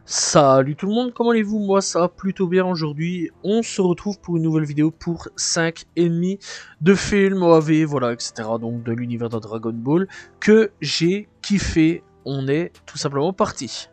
Salut tout le monde, comment allez-vous? Moi ça va plutôt bien aujourd'hui. On se retrouve pour une nouvelle vidéo pour 5 ennemis de films OAV, voilà, etc. Donc de l'univers de Dragon Ball que j'ai kiffé. On est tout simplement parti.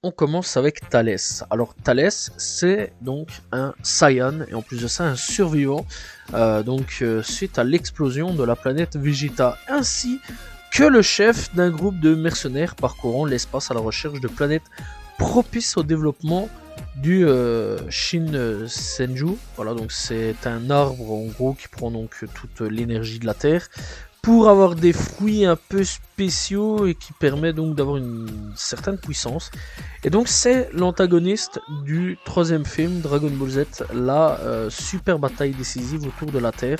On commence avec Thalès. Alors Thalès, c'est donc un Saiyan et en plus de ça un survivant. Suite à l'explosion de la planète Vegeta, ainsi que le chef d'un groupe de mercenaires parcourant l'espace à la recherche de planètes propices au développement du Shinsenju. Voilà, donc c'est un arbre en gros qui prend donc toute l'énergie de la Terre pour avoir des fruits un peu spéciaux et qui permet donc d'avoir une certaine puissance. Et donc c'est l'antagoniste du troisième film, Dragon Ball Z, la super bataille décisive autour de la Terre.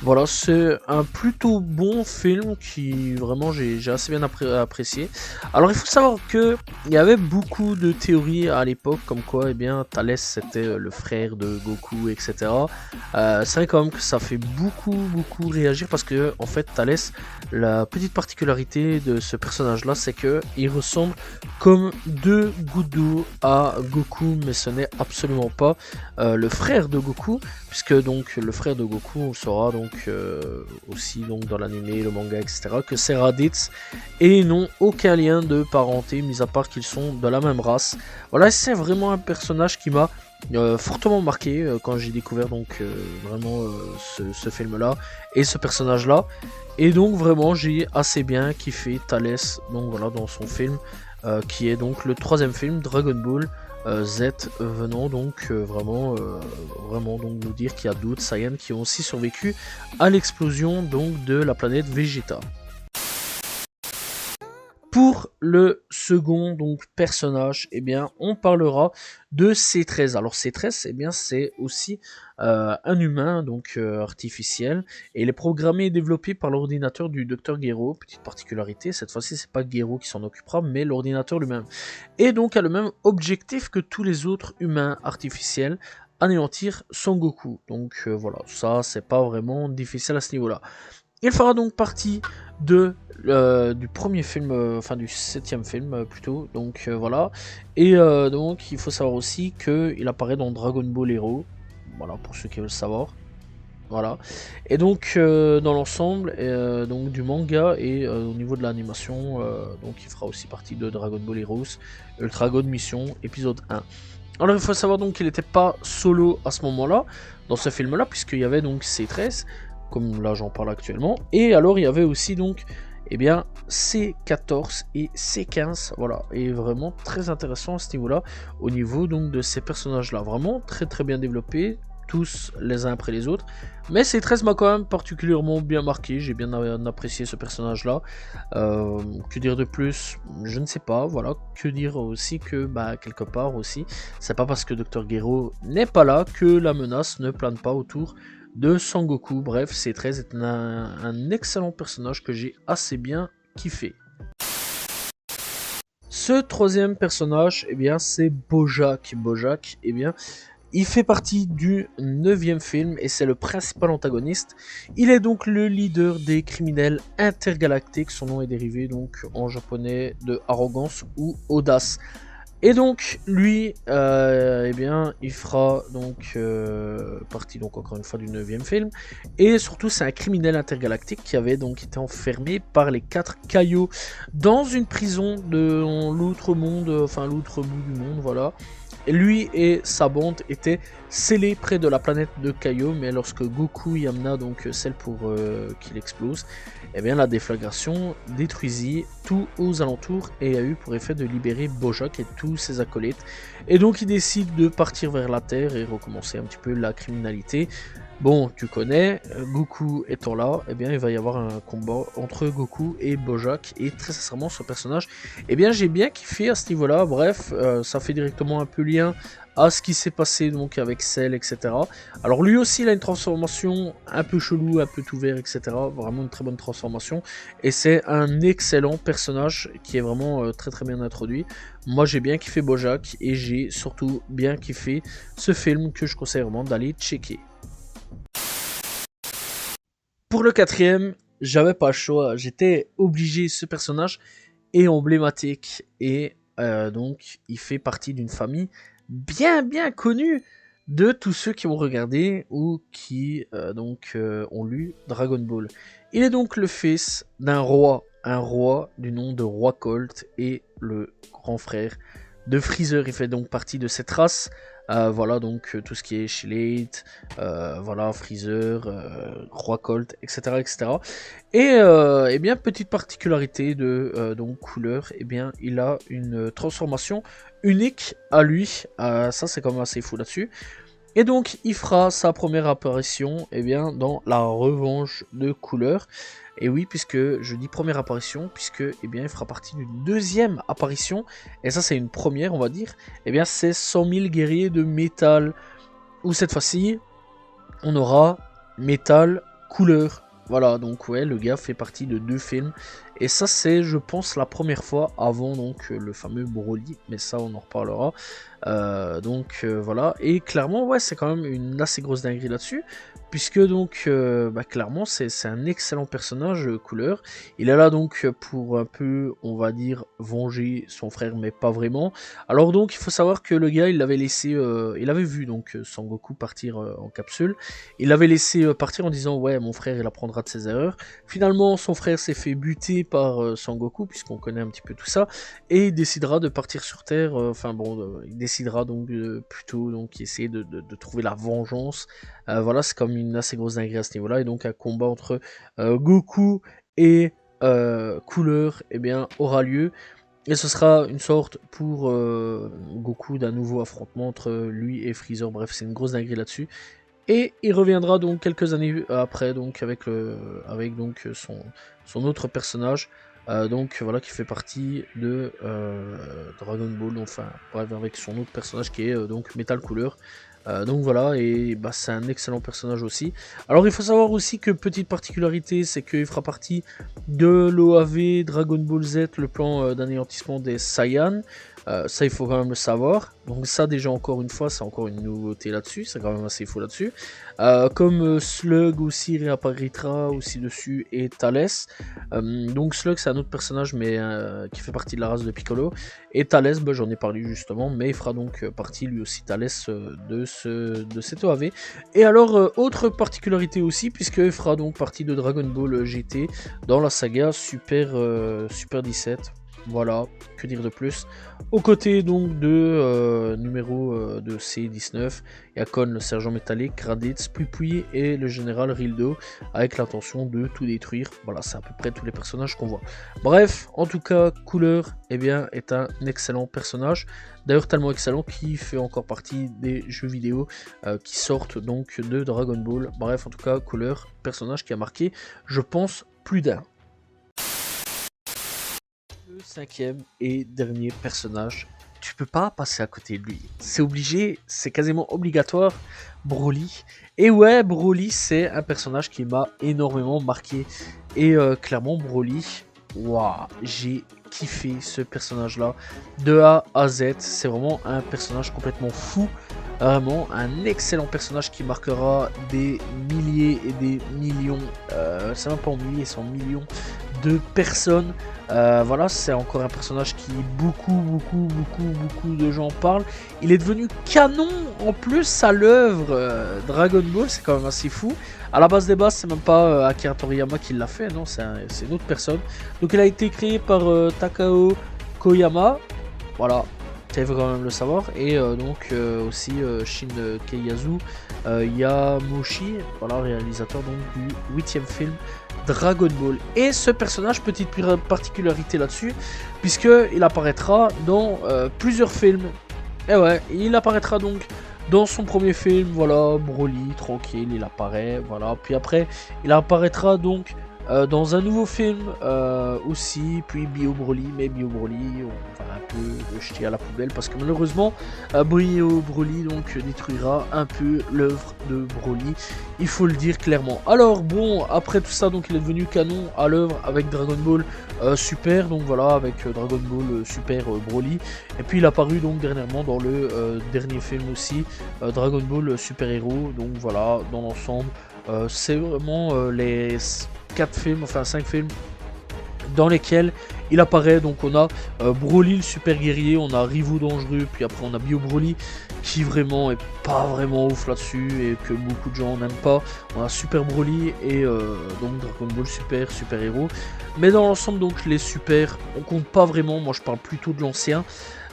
Voilà, c'est un plutôt bon film qui vraiment j'ai assez bien apprécié. Alors il faut savoir que il y avait beaucoup de théories à l'époque comme quoi eh bien Thalès c'était le frère de Goku, etc. C'est vrai quand même que ça fait beaucoup réagir parce que en fait Thalès, la petite particularité de ce personnage là c'est que il ressemble comme deux gouttes d'eau à Goku, mais ce n'est absolument pas le frère de Goku, puisque donc le frère de Goku on le saura donc aussi donc dans l'anime, le manga, etc. que c'est Raditz et ils n'ont aucun lien de parenté mis à part qu'ils sont de la même race. Voilà, c'est vraiment un personnage qui m'a fortement marqué quand j'ai découvert donc ce film là et ce personnage là, et donc vraiment j'ai assez bien kiffé Thalès donc voilà dans son film qui est donc le troisième film Dragon Ball Z, venant donc vraiment donc nous dire qu'il y a d'autres Saiyans qui ont aussi survécu à l'explosion donc de la planète Vegeta. Pour le second donc personnage, eh bien, on parlera de C13. Alors C13, eh bien, c'est aussi un humain donc artificiel, et il est programmé et développé par l'ordinateur du docteur Gero. Petite particularité, cette fois-ci, c'est pas Gero qui s'en occupera, mais l'ordinateur lui-même. Et donc a le même objectif que tous les autres humains artificiels, anéantir Son Goku. Donc voilà, ça c'est pas vraiment difficile à ce niveau-là. Il fera donc partie du premier film, enfin du septième film plutôt, donc voilà. Et donc il faut savoir aussi qu'il apparaît dans Dragon Ball Hero, voilà pour ceux qui veulent savoir. Voilà. Et donc dans l'ensemble donc du manga et au niveau de l'animation, donc il fera aussi partie de Dragon Ball Heroes Ultra God Mission épisode 1. Alors il faut savoir donc qu'il n'était pas solo à ce moment-là, dans ce film-là, puisqu'il y avait donc C13, comme là j'en parle actuellement, et alors il y avait aussi donc eh bien C14 et C15, voilà, et vraiment très intéressant à ce niveau-là, au niveau donc de ces personnages-là, vraiment très bien développés, tous les uns après les autres. Mais C13 m'a quand même particulièrement bien marqué, j'ai bien apprécié ce personnage-là. Que dire de plus? Je ne sais pas, voilà. Que dire aussi que, bah, quelque part aussi, c'est pas parce que Dr. Gero n'est pas là que la menace ne plane pas autour de Sangoku. Bref, C13 est un excellent personnage que j'ai assez bien kiffé. Ce troisième personnage, eh bien, c'est Bojack. Bojack, eh bien, il fait partie du 9e film et c'est le principal antagoniste. Il est donc le leader des criminels intergalactiques. Son nom est dérivé donc en japonais de arrogance ou audace. Et donc lui, eh bien, il fera donc partie donc encore une fois du 9e film. Et surtout, c'est un criminel intergalactique qui avait donc été enfermé par les 4 Kaio dans une prison de l'autre monde, enfin l'autre bout du monde, voilà. Et lui et sa bande étaient scellés près de la planète de Kaio, mais lorsque Goku y amena donc celle pour qu'il explose, eh bien la déflagration détruisit tout aux alentours et a eu pour effet de libérer Bojack et tous ses acolytes. Et donc il décide de partir vers la Terre et recommencer un petit peu la criminalité. Bon, tu connais, Goku étant là, eh bien il va y avoir un combat entre Goku et Bojack, et très sincèrement ce personnage, eh bien j'ai bien kiffé à ce niveau-là. Bref, ça fait directement un peu lien à ce qui s'est passé donc avec Cell, etc. Alors lui aussi il a une transformation un peu chelou, un peu tout vert, etc. Vraiment une très bonne transformation, et c'est un excellent personnage qui est vraiment très bien introduit. Moi j'ai bien kiffé Bojack, et j'ai surtout bien kiffé ce film que je conseille vraiment d'aller checker. Pour le quatrième, j'avais pas le choix, j'étais obligé, ce personnage est emblématique et donc il fait partie d'une famille bien connue de tous ceux qui ont regardé ou qui ont lu Dragon Ball. Il est donc le fils d'un roi, un roi du nom de Roi Colt et le grand frère de Freezer. Il fait donc partie de cette race. Voilà donc tout ce qui est Shillate, voilà Freezer, Roi Colt, etc. etc. Et bien petite particularité de donc couleur, et bien il a une transformation unique à lui. Ça c'est quand même assez fou là-dessus. Et donc il fera sa première apparition dans la revanche de couleur. Et oui, puisque je dis première apparition, puisque il fera partie d'une deuxième apparition. Et ça c'est une première on va dire. C'est 100 000 guerriers de métal. Où cette fois-ci on aura métal couleur. Voilà, donc ouais, le gars fait partie de 2 films. Et ça c'est, je pense, la première fois avant donc le fameux Broly. Mais ça on en reparlera. Voilà, et clairement ouais c'est quand même une assez grosse dinguerie là-dessus, puisque donc clairement c'est un excellent personnage couleur. Il est là donc pour un peu on va dire venger son frère, mais pas vraiment. Alors donc il faut savoir que le gars il l'avait laissé, il avait vu donc Sangoku partir en capsule, il l'avait laissé partir en disant ouais mon frère il apprendra de ses erreurs. Finalement son frère s'est fait buter par Sangoku, puisqu'on connaît un petit peu tout ça, et il décidera de partir sur Terre, il décidera donc plutôt donc essayer de trouver la vengeance. Voilà, c'est comme une assez grosse dinguerie à ce niveau-là, et donc un combat entre Goku et Couleur aura lieu. Et ce sera une sorte pour Goku d'un nouveau affrontement entre lui et Freezer. Bref, c'est une grosse dinguerie là-dessus. Et il reviendra donc quelques années après, donc avec son autre personnage, voilà, qui fait partie de Dragon Ball, enfin bref, avec son autre personnage qui est donc Metal Couleur. Donc voilà, et c'est un excellent personnage aussi. Alors il faut savoir aussi que petite particularité, c'est qu'il fera partie de l'OAV Dragon Ball Z, le plan d'anéantissement des Saiyans. Ça il faut quand même le savoir. Donc ça déjà encore une fois, c'est encore une nouveauté là-dessus, c'est quand même assez fou là-dessus. Comme Slug aussi réapparaîtra aussi dessus, et Thales. Donc Slug c'est un autre personnage mais qui fait partie de la race de Piccolo. Et Thales, j'en ai parlé justement, mais il fera donc partie lui aussi Thales de cette OAV. Et alors autre particularité aussi, puisqu'il fera donc partie de Dragon Ball GT dans la saga Super 17. Voilà, que dire de plus. Aux côtés donc de numéro de C19, il y a Kon, le sergent métallique, Raditz, Pui et le général Rildo, avec l'intention de tout détruire. Voilà, c'est à peu près tous les personnages qu'on voit. Bref, en tout cas, Couleur est un excellent personnage. D'ailleurs tellement excellent qu'il fait encore partie des jeux vidéo qui sortent donc de Dragon Ball. Bref, en tout cas, Couleur, personnage qui a marqué, je pense, plus d'un. Le 5e et dernier personnage, tu peux pas passer à côté de lui. C'est obligé, c'est quasiment obligatoire, Broly. Et ouais, Broly, c'est un personnage qui m'a énormément marqué. Et clairement, Broly, waouh, j'ai kiffé ce personnage-là de A à Z. C'est vraiment un personnage complètement fou. Vraiment un excellent personnage qui marquera des milliers et des millions, c'est même pas en milliers, c'est en millions de personnes. Voilà, c'est encore un personnage qui beaucoup de gens parlent. Il est devenu canon en plus à l'œuvre Dragon Ball, c'est quand même assez fou. À la base des bases, c'est même pas Akira Toriyama qui l'a fait, non, c'est une autre personne. Donc il a été créé par Takao Koyama, voilà, il faut quand même le savoir. Et aussi Shin Keiyasu Yamoshi, voilà, réalisateur donc du 8e film Dragon Ball. Et ce personnage, petite particularité là-dessus, puisqu'il apparaîtra dans plusieurs films. Et ouais, il apparaîtra donc dans son premier film, voilà, Broly, tranquille, il apparaît, voilà. Puis après, il apparaîtra donc dans un nouveau film aussi, puis Bio Broly, mais Bio Broly, on va un peu le jeter à la poubelle parce que malheureusement, Bio Broly donc détruira un peu l'œuvre de Broly, il faut le dire clairement. Alors bon, après tout ça, donc il est devenu canon à l'œuvre avec Dragon Ball Super, donc voilà, avec Dragon Ball Super Broly, et puis il est apparu donc dernièrement dans le dernier film aussi, Dragon Ball Super Hero, donc voilà, dans l'ensemble, c'est vraiment les 4 films, enfin 5 films dans lesquels il apparaît. Donc on a Broly le super guerrier, on a Rivou dangereux, puis après on a Bio Broly qui vraiment est pas vraiment ouf là-dessus et que beaucoup de gens n'aiment pas. On a Super Broly et donc Dragon Ball Super, Super Héros. Mais dans l'ensemble, donc les super, on compte pas vraiment. Moi je parle plutôt de l'ancien.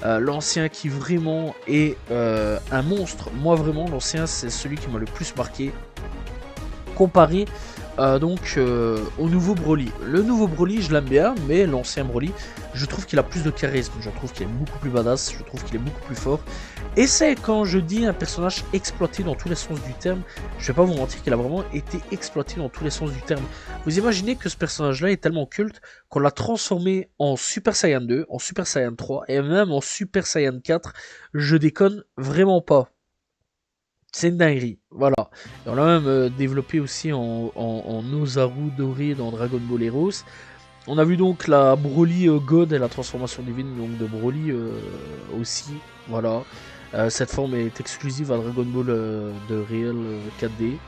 L'ancien qui vraiment est un monstre. Moi vraiment l'ancien c'est celui qui m'a le plus marqué comparé au nouveau Broly. Le nouveau Broly je l'aime bien, mais l'ancien Broly je trouve qu'il a plus de charisme, je trouve qu'il est beaucoup plus badass, je trouve qu'il est beaucoup plus fort. Et c'est quand je dis un personnage exploité dans tous les sens du terme, je vais pas vous mentir qu'il a vraiment été exploité dans tous les sens du terme. Vous imaginez que ce personnage là est tellement culte qu'on l'a transformé en Super Saiyan 2, en Super Saiyan 3 et même en Super Saiyan 4, je déconne vraiment pas. C'est une dinguerie, voilà. Et on l'a même développé aussi en Ozaru doré dans Dragon Ball Heroes. On a vu donc la Broly God et la transformation divine donc de Broly aussi, voilà. Cette forme est exclusive à Dragon Ball de Real 4D,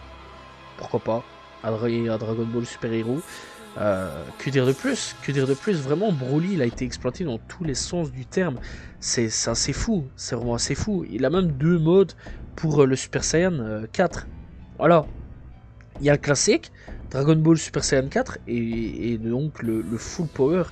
pourquoi pas, à Dragon Ball Super Hero. Que dire de plus? Que dire de plus? Vraiment, Broly, il a été exploité dans tous les sens du terme. C'est assez fou, c'est vraiment assez fou. Il a même 2 modes pour le Super Saiyan 4. Voilà. Il y a le classique, Dragon Ball Super Saiyan 4, et donc le full power.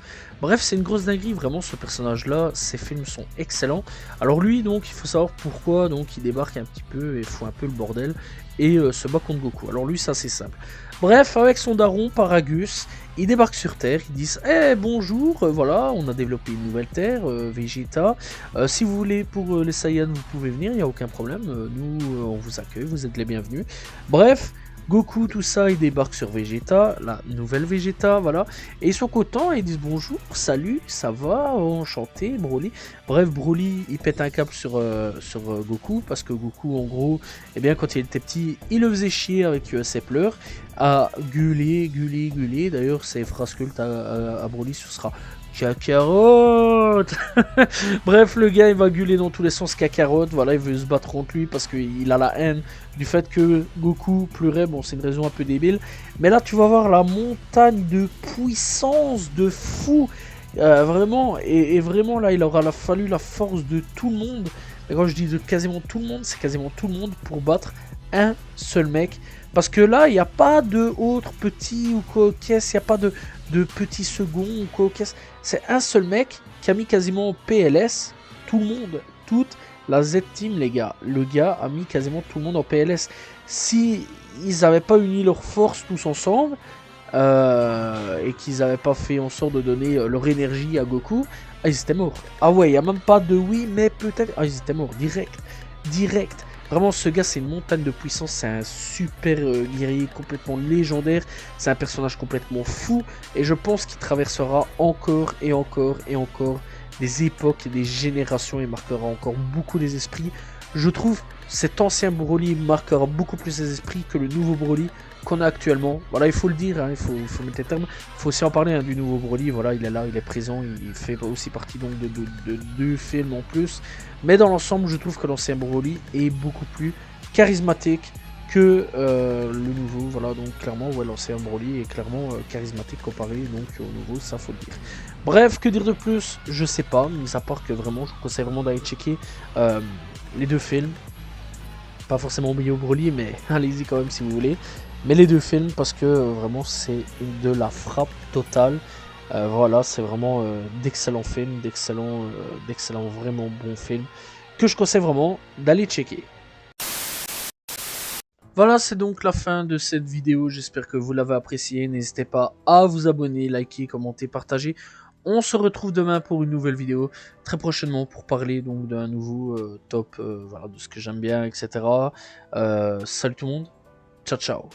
Bref, c'est une grosse dinguerie, vraiment, ce personnage-là. Ses films sont excellents. Alors lui, donc, il faut savoir pourquoi donc il débarque un petit peu et fout un peu le bordel, et se bat contre Goku. Alors lui, ça c'est simple. Bref, avec son daron, Paragus, ils débarquent sur Terre, ils disent hey, bonjour, voilà, on a développé une nouvelle Terre, Vegeta. Si vous voulez pour les Saiyans, vous pouvez venir, il n'y a aucun problème. Nous, on vous accueille, vous êtes les bienvenus. Bref, Goku, tout ça, ils débarquent sur Vegeta, la nouvelle Vegeta, voilà. Et ils sont contents, ils disent bonjour, salut, ça va, enchanté, Broly. Bref, Broly, il pète un câble sur Goku, parce que Goku, en gros, eh bien, quand il était petit, il le faisait chier avec ses pleurs, à gueuler. D'ailleurs, ses phrases cultes à Broly, ce sera Kakarot. Bref, le gars il va gueuler dans tous les sens Kakarot, voilà, il veut se battre contre lui parce qu'il a la haine du fait que Goku pleurait, bon c'est une raison un peu débile, mais là tu vas voir la montagne de puissance de fou, vraiment, et vraiment là il aura fallu la force de tout le monde, et quand je dis de quasiment tout le monde, c'est quasiment tout le monde pour battre un seul mec, parce que là il n'y a pas de autres petits ou quoi caisse, il n'y a pas de petits seconds ou quoi caisse, c'est un seul mec qui a mis quasiment PLS tout le monde, toute la Z-Team les gars. Le gars a mis quasiment tout le monde en PLS. Si ils n'avaient pas uni leurs forces tous ensemble, et qu'ils n'avaient pas fait en sorte de donner leur énergie à Goku, ils étaient morts. Ah ouais, il n'y a même pas de oui, mais peut-être... Ah, ils étaient morts, direct. Vraiment, ce gars, c'est une montagne de puissance, c'est un super guerrier complètement légendaire, c'est un personnage complètement fou, et je pense qu'il traversera encore et encore des époques et des générations, et marquera encore beaucoup des esprits. Je trouve cet ancien Broly marquera beaucoup plus les esprits que le nouveau Broly qu'on a actuellement. Voilà, il faut le dire, hein, il faut mettre les termes. Il faut aussi en parler, hein, du nouveau Broly. Voilà, il est là, il est présent, il fait aussi partie donc de 2 films en plus. Mais dans l'ensemble, je trouve que l'ancien Broly est beaucoup plus charismatique que le nouveau. Voilà, donc clairement, ouais, l'ancien Broly est clairement charismatique comparé donc au nouveau, ça faut le dire. Bref, que dire de plus? Je sais pas, mis à part que vraiment, je vous conseille vraiment d'aller checker les 2 films. Pas forcément oublier au Broly, mais allez-y quand même si vous voulez. Mais les 2 films, parce que vraiment c'est de la frappe totale. Voilà, c'est vraiment d'excellents films, d'excellents vraiment bons films, que je conseille vraiment d'aller checker. Voilà, c'est donc la fin de cette vidéo, j'espère que vous l'avez apprécié. N'hésitez pas à vous abonner, liker, commenter, partager. On se retrouve demain pour une nouvelle vidéo, très prochainement pour parler donc d'un nouveau top, voilà, de ce que j'aime bien, etc. Salut tout le monde, ciao ciao.